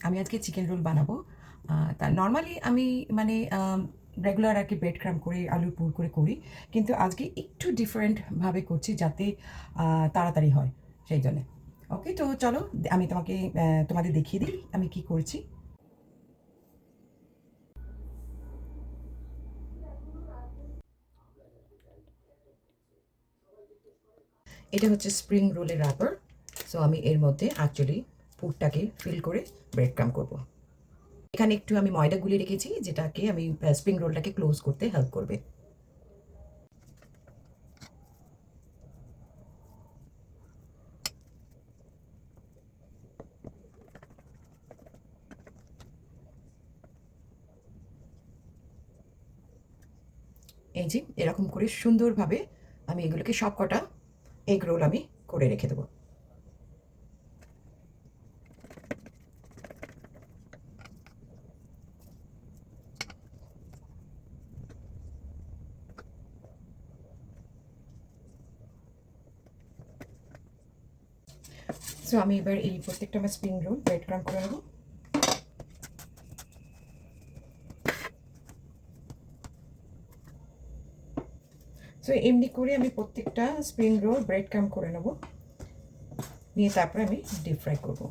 আমি আজকে chicken roll বানাবো। তা নরমালি আমি মানে রেগুলার আর কি ব্রেড ক্রাম্ব করে আলুর পুর করে করি, কিন্তু আজকে একটু ডিফারেন্টভাবে করছি যাতে তাড়াতাড়ি হয় সেই জন্যে। ওকে, তো চলো আমি তোমাদের দেখিয়ে দিই আমি কি করছি। এটা হচ্ছে স্প্রিং রোলের রাবার। সো আমি এর মধ্যে অ্যাকচুয়ালি পুরটাকে ফিল করে ব্রেড ক্রাম্ব করবো। এখানে একটু আমি ময়দা গুলিয়ে রেখেছি, যেটাকে আমি স্প্রিং রোলটাকে ক্লোজ করতে হেল্প করবে। এই যে এরকম করে সুন্দরভাবে আমি এগুলোকে সব কটা এগ রোল আমি করে রেখে দেবো। সো আমি এবার এই প্রত্যেকটা আমার স্প্রিং রোল ব্রেড ক্রাম্ব করে নেবো। সো এমনি করে আমি প্রত্যেকটা স্প্রিং রোল ব্রেড ক্রাম্ব করে নেবো, নিয়ে তারপরে আমি ডিপ ফ্রাই করবো।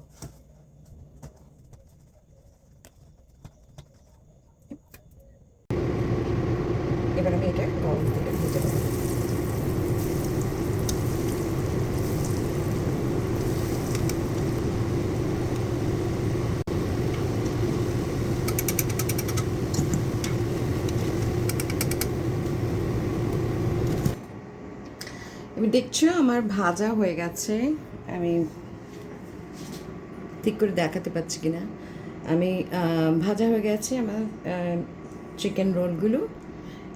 এবার আমি এটা গরম তেলে ভেজে নেবো। তুমি দেখছো আমার ভাজা হয়ে গেছে। আমি ঠিক করে দেখাতে পাচ্ছি কিনা, আমি ভাজা হয়ে গেছে আমার চিকেন রোলগুলো।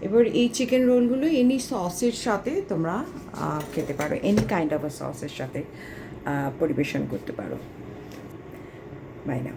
এবার এই চিকেন রোলগুলো এনি সসের সাথে তোমরা খেতে পারো, এনি কাইন্ড অফ সসের সাথে পরিবেশন করতে পারো। বাই না।